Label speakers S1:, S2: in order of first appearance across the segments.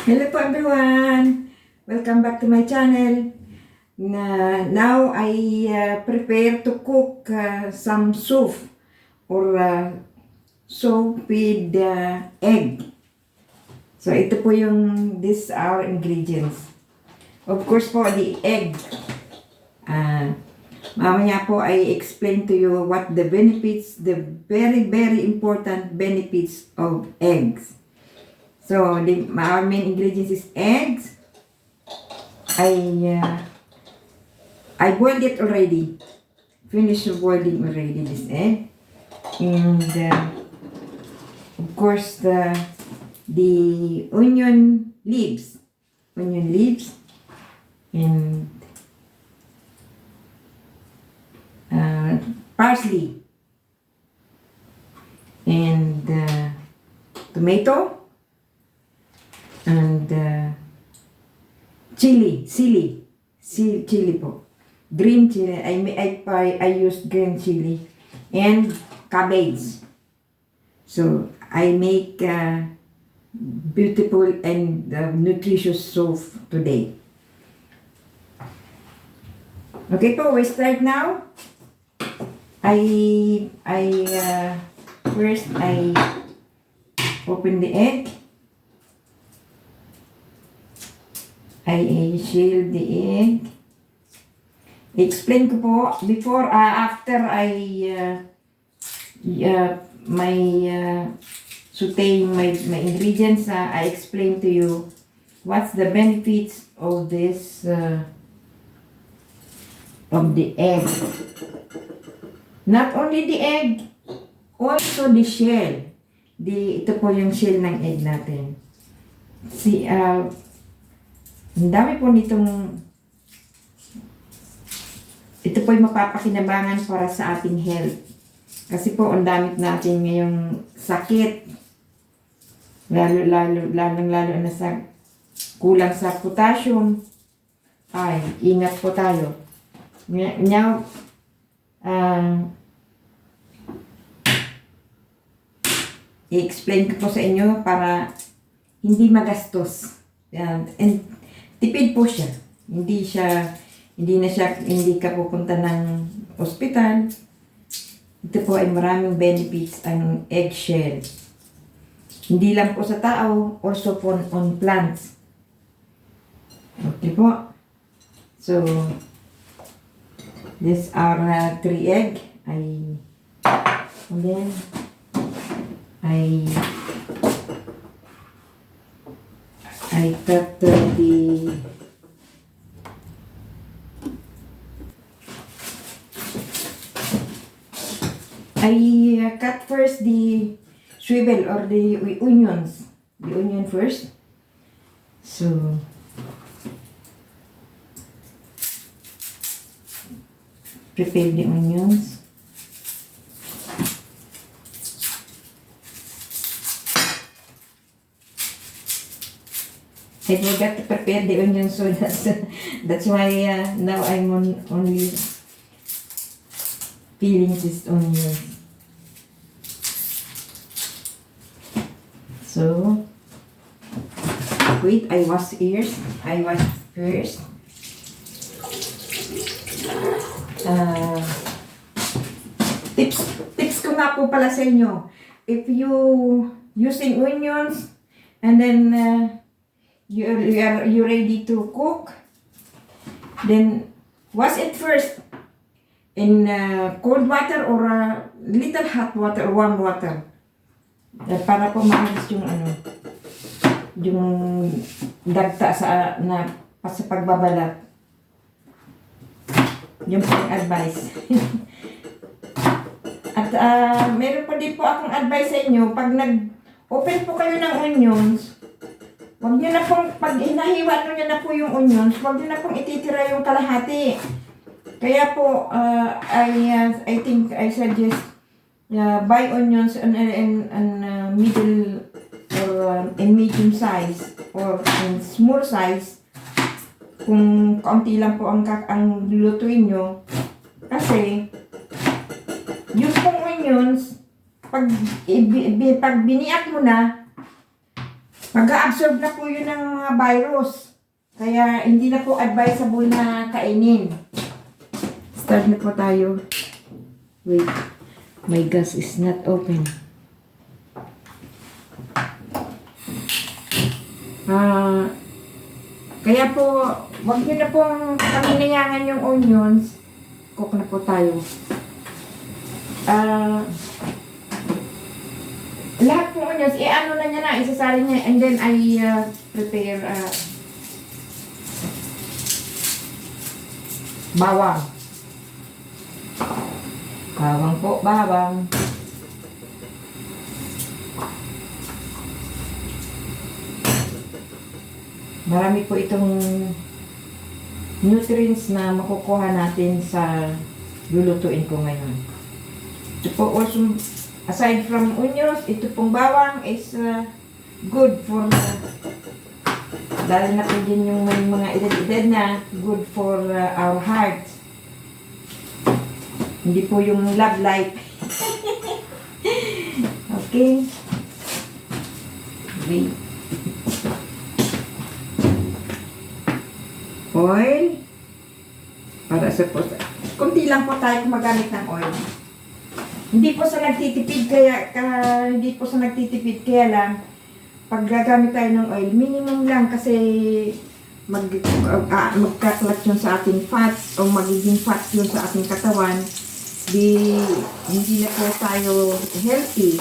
S1: Hello po everyone! Welcome back to my channel. Now I prepare to cook some soup or soup with egg. So ito po yung these are ingredients. Of course po the egg. Mamaya po I explain to you what the benefits, the very important benefits of eggs. So, our main ingredients is eggs. I boiled it already. Finished boiling already this egg. And, of course, the onion leaves. Onion leaves. And parsley. And tomato. And chili po. Green chili. I used green chili and cabbage. So I make beautiful and nutritious soup today. Okay po, we start now. First I open the egg. I shield the egg. Explain ko po before, after sauteing my ingredients, I explain to you what's the benefits of this of the egg. Not only the egg, also the shell. Ito po yung shell ng egg natin. Ang dami po nitong, ito po yung mapapakinabangan para sa ating health. Kasi po, ang dami natin ngayong sakit. Lalo na sa kulang sa potassium. Ay, ingat po tayo. Now, i-explain ko po sa inyo para hindi magastos. And tipid po siya. Hindi ka pupunta ng ospital. Ito po ay maraming benefits ang eggshell. Hindi lang po sa tao, also po on plants. Okay po. So, these are 3 egg. And then, I cut cut first the swivel or the onions. The onion first. So, prepare the onions. I forgot to prepare the onions, so that's why now I'm only peeling this onion. So, wait, I wash first. Tips ko nga po pala sa inyo. If you using onions and then you ready to cook, then wash it first in cold water or little hot water or warm water. Para po maalis yung dagta sa pagbabalat. Yung pang advice. At meron pa din po akong advice sa inyo, pag nag-open po kayo ng onions, huwag nyo na pong, pag hinahiwa nyo na po yung onions, huwag nyo na pong ititira yung kalahati. Kaya po, I think I suggest buy onions in middle or in medium size or in small size. Kung kaunti lang po ang lutuin nyo. Kasi, yung pong onions, pag biniak mo na, Mag-absorb na po yun ng mga virus. Kaya hindi na po advisable na kainin. Start na po tayo. Wait. My gas is not open. Kaya po, wag nyo na pong paminayangan yung onions. Cook na po tayo. Lahat po onions, ano na niya na, isasali niya. And then I prepare bawang. Bawang po, bawang. Marami po itong nutrients na makukuha natin sa lulutuin ko ngayon. Ito po also, aside from onions, ito pong bawang is good for, dahil na po din yung may mga edad-edad na, good for our heart. Hindi po yung love life. Okay. Wait. Oil. Para sa po. Kunti lang po tayo gumagamit ng oil. Hindi po sa nagtitipid kaya lang pag gagamit tayo ng oil, minimum lang kasi magkakalat yun sa ating fats o magiging fats yun sa ating katawan. Hindi na po tayo healthy.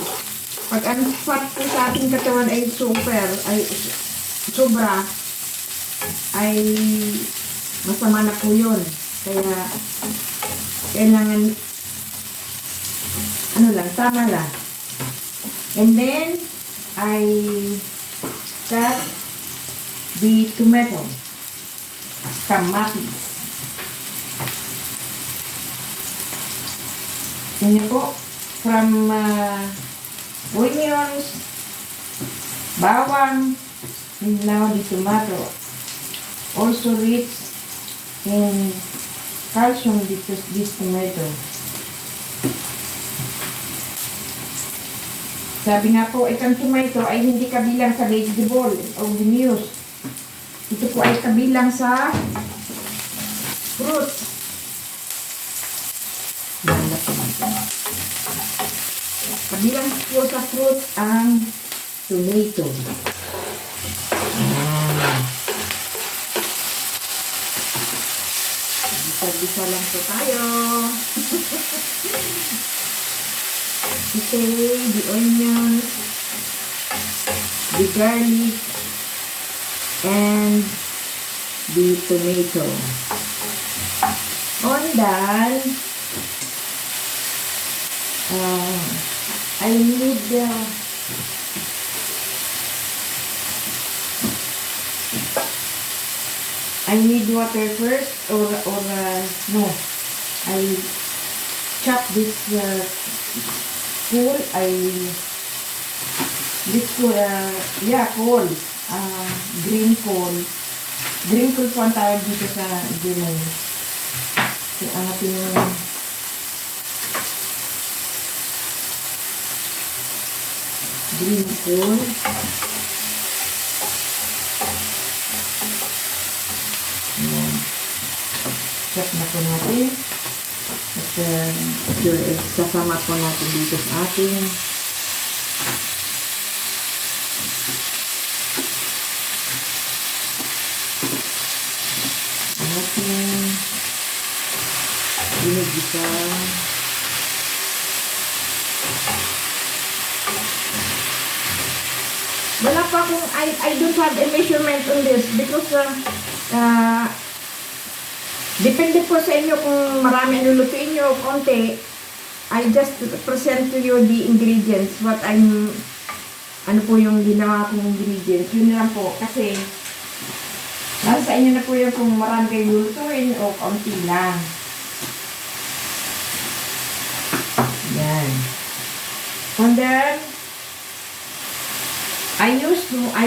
S1: Pag ang fat po sa ating katawan ay sobra, ay masama na po yun. Kaya kailangan tama lang. And then I cut the tomato, kamatis. Yan po, from onions, bawang, and now the tomato. Also rich in calcium because this tomato. Sabi nga po, itong tomato ay hindi kabilang sa vegetable o vinous. Ito po ay kabilang sa fruit. Kabilang po sa fruit ang tomato. Bisa lang po tayo. Okay, the onions, the garlic, and the tomato. On that, I need water first or no. I chop this cool. Green coal. Green coal po ang tawag dito sa German. So, ang ating green coal. Chop na po natin. At sasama po natin dito sa ating ginigisa. Wala pa akong, I don't have a measurement on this because depende po sa inyo kung marami lulutuin nyo o konti. I just present to you the ingredients, ano po yung ginawa kong ingredients. Yun lang po, kasi nasa inyo na po yung kung marami kayo lulutuin o konti lang. Yan. And then, I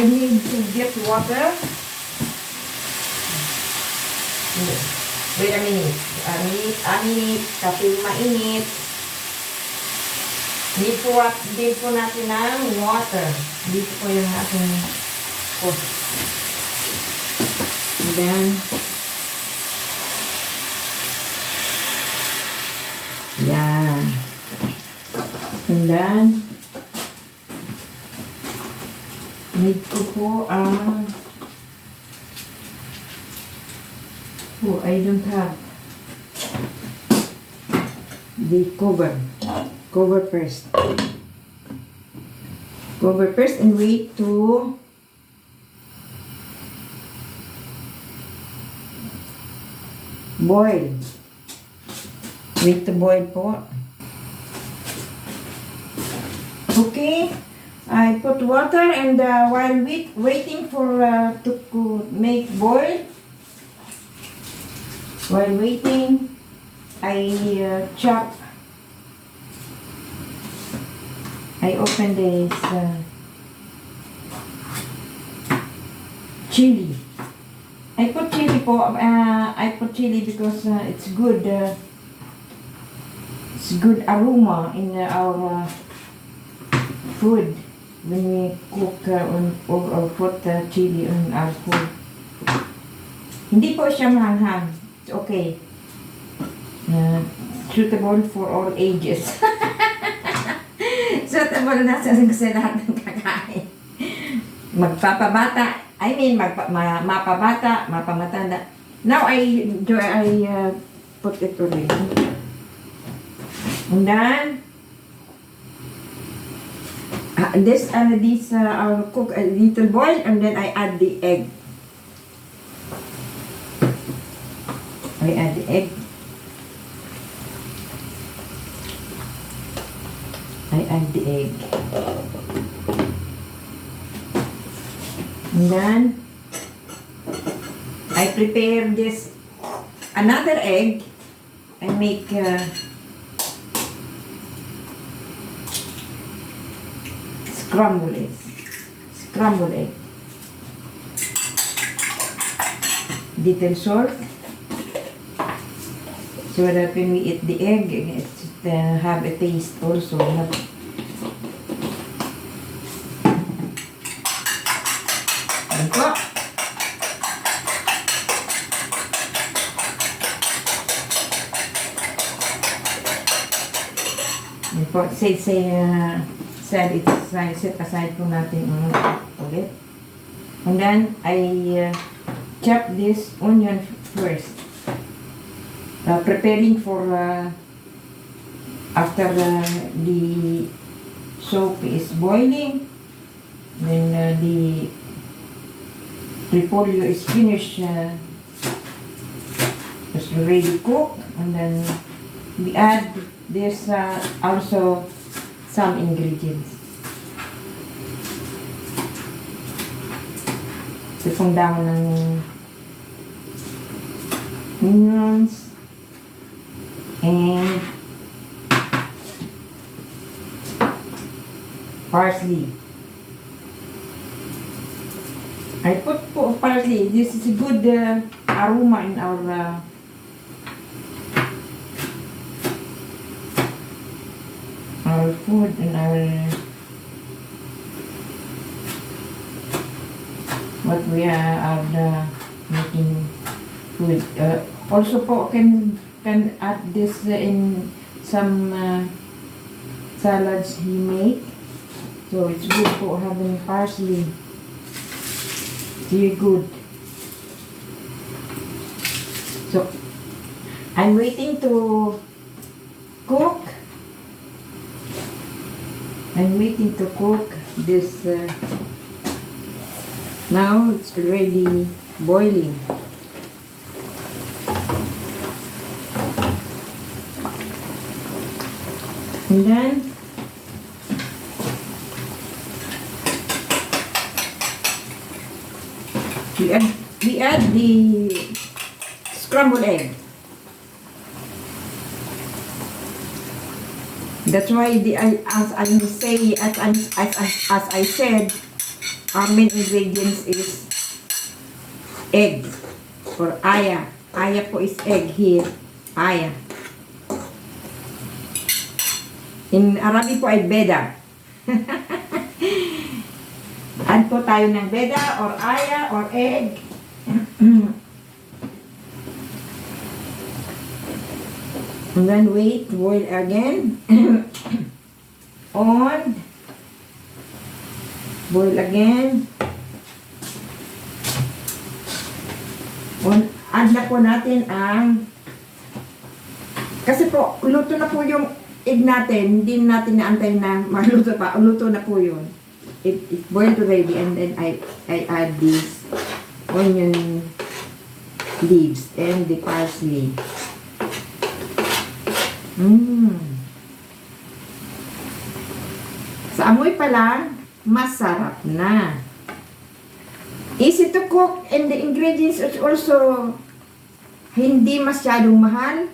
S1: need to get water. Wait a minute. Anit, kasi mainit. Need po natin ng water. Dito po yung ating Oh. And then, yan. And then, need ko po ang oh, I don't have the cover. Cover first. Cover first and wait to boil. Wait to boil po. Okay. I put water and while waiting for to make boil, while waiting, I chop. I open this chili. I put chili po. I put chili because it's good. It's good aroma in our food when we cook or put chili on our food. Hindi po siya mahanghang. It's okay. Suitable for all ages. Suitable na sa lahat ng kakain. Magpapabata. I mean, mapabata, mapamatanda. Now I put it already. And then, I'll cook a little boil and then I add the egg. I add the egg. I add the egg. And then, I prepare this, another egg. I make scrambled egg. Little salt. So that when we eat the egg, it's have a taste also. Ayan po. Ayan po. Set aside po natin ulit. And then, I chop this onion first. Preparing for after the soup is boiling, then the repolyo is finished, it's already cooked, and then we add this also some ingredients. Tipong damo ng onions and parsley. I put parsley. This is a good aroma in our food and our what we are making food. Also po can add this in some salads he make. So it's good for having parsley. Very good. So I'm waiting to cook. I'm waiting to cook this. Now it's already boiling. And then we add the scrambled egg. That's why as I said, our main ingredients is egg or aya. Aya po is egg here. Aya. In Arabic po ay beda. Add po tayo ng beda or aya or egg. And then wait, boil again. On. Boil again. On. Add na po natin ang, kasi po, luto na po yung egg natin. Hindi natin naantay na maluto pa. Luto na po yun. It boiled already, and then I add these onion leaves and the parsley. Sa amoy pa lang, masarap na. Easy to cook, and the ingredients is also hindi masyadong mahal.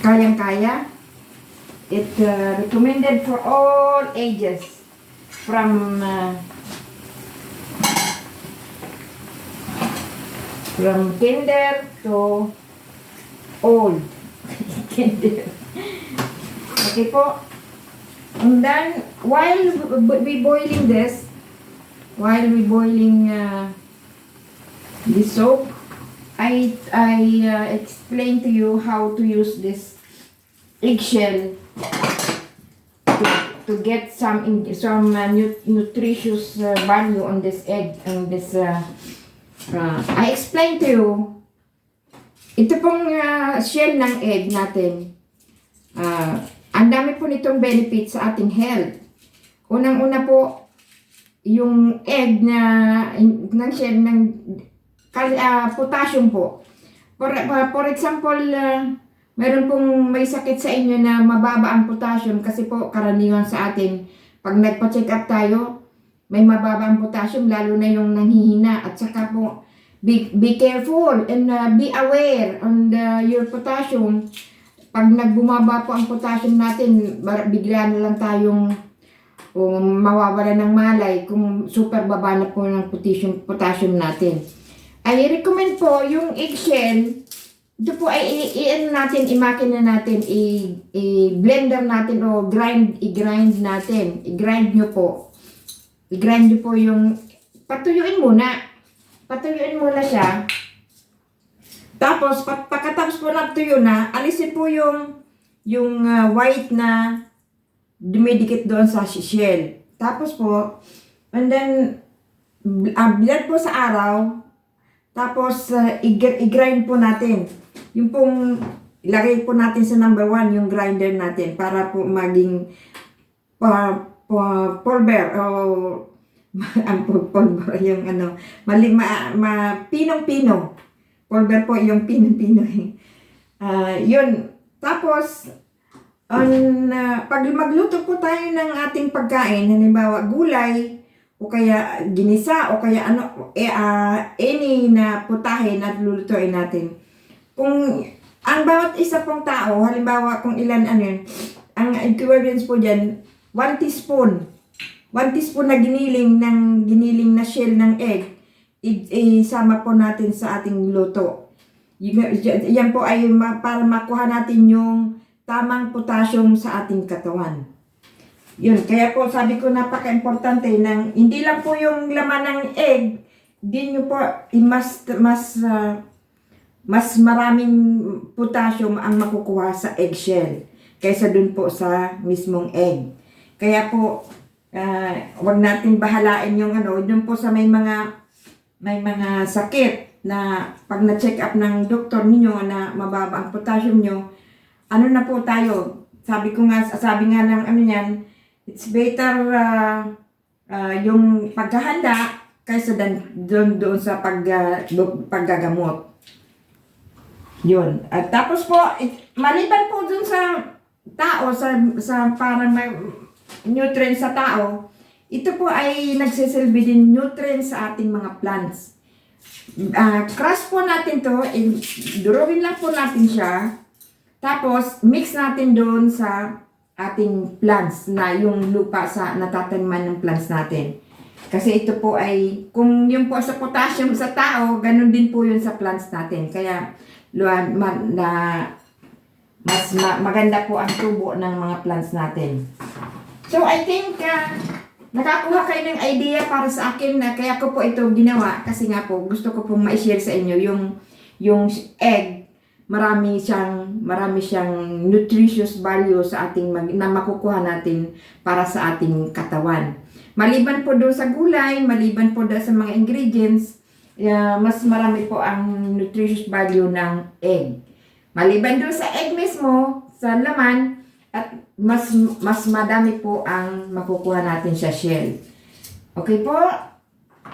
S1: Kayang-kaya. It recommended for all ages. From kinder to old. Kinder. Okay po. And then, while we boiling this, the soap, I explain to you how to use this eggshell to get some nutritious value on this egg and this. I explain to you. Ito pong shell ng egg natin. Ang dami po nitong benefit sa ating health. Unang-una po, yung egg ng shell ng potassium po. For example, meron pong may sakit sa inyo na mababa ang potassium kasi po karaniwan sa atin, pag nagpa-check up tayo, may mababa ang potassium, lalo na yung nanghihina. At saka po, be careful and be aware on your potassium. Pag nagbumaba po ang potassium natin, bigla na lang tayong mawawala ng malay kung super baba na po ng potassium natin. I recommend po yung eggshell. Ito po ay i-makina natin, i-blender natin o i-grind natin. I-grind nyo po. I-grind nyo po yung, patuyuin muna siya. Tapos, pagkatapos po natuyo na, alisin po yung white na dumidikit doon sa shell. Tapos po, and then, blend po sa araw. Tapos, i-grind po natin. Yung pong, ilagay po natin sa number 1, yung grinder natin, para po maging pulver, o ang pulver, yung pinong-pino. Pulver po yung pinong-pino. Yun. Tapos, pag magluto po tayo ng ating pagkain, halimbawa gulay, o kaya ginisa, o kaya any na putahe na lulutuin natin. Kung ang bawat isa pong tao, halimbawa kung ilan ang equivalence po dyan, 1 teaspoon. 1 teaspoon na giniling na shell ng egg, isama po natin sa ating luto. Yan po ay para makuha natin yung tamang potassium sa ating katawan. Yun, kaya po sabi ko napaka-importante ng hindi lang po yung laman ng egg, din nyo po mas maraming potassium ang makukuha sa eggshell kaysa dun po sa mismong egg. Kaya po wag natin bahalain yung dun po sa may mga sakit na pag na-check up ng doktor ninyo na mababa ang potassium nyo, na po tayo, sabi nga ng yan, it's better yung paghahanda kaysa doon sa paggagamot. Yun. At tapos po, maliban po dun sa tao, sa parang may nutrients sa tao, ito po ay nagsisilbi din nutrients sa ating mga plants. Crush po natin to, durugin lang po natin siya, tapos mix natin doon sa ating plants na yung lupa sa natataniman ng plants natin. Kasi ito po ay, kung yung po sa potassium sa tao, ganun din po yun sa plants natin. Kaya maganda po ang tubo ng mga plants natin. So I think nakakuha kayo ng idea para sa akin na kaya ko po ito ginawa kasi nga po gusto ko pong ma-share sa inyo yung egg. Marami siyang nutritious value sa ating na makukuha natin para sa ating katawan. Maliban po doon sa gulay, maliban po doon sa mga ingredients, mas marami po ang nutritious value ng egg. Maliban doon sa egg mismo, sa laman, at mas madami po ang makukuha natin sa shell. Okay po?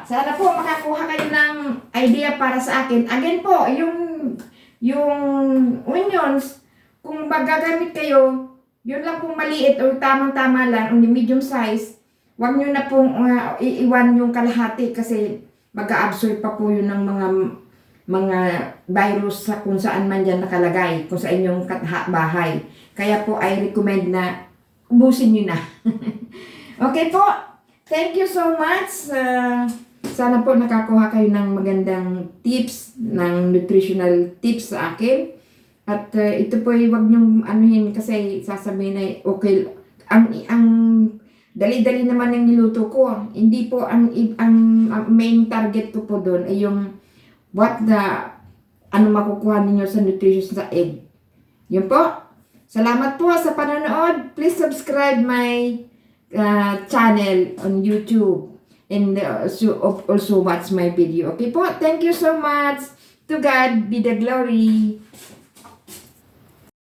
S1: Sana po makakuha kayo ng idea para sa akin. Again po, yung onions, kung magagamit kayo, yun lang pong maliit o tamang-tama lang, o medium size, huwag nyo na pong iiwan yung kalahati kasi mag-a-absorb pa po yun ng mga virus sa kung saan man dyan nakalagay, kung sa inyong bahay. Kaya po, I recommend na ubusin nyo na. Okay po. Thank you so much. Sana po nakakuha kayo ng magandang tips, ng nutritional tips sa akin. At ito po ay wag nyong anuhin kasi sasabihin na okay. Ang dali-dali naman ng niluto ko. Hindi po ang main target ko po doon ay yung ano makukuha ninyo sa nutrition sa egg. Yun po. Salamat po sa panonood. Please subscribe my channel on YouTube and also watch my video. Okay po? Thank you so much. To God be the glory.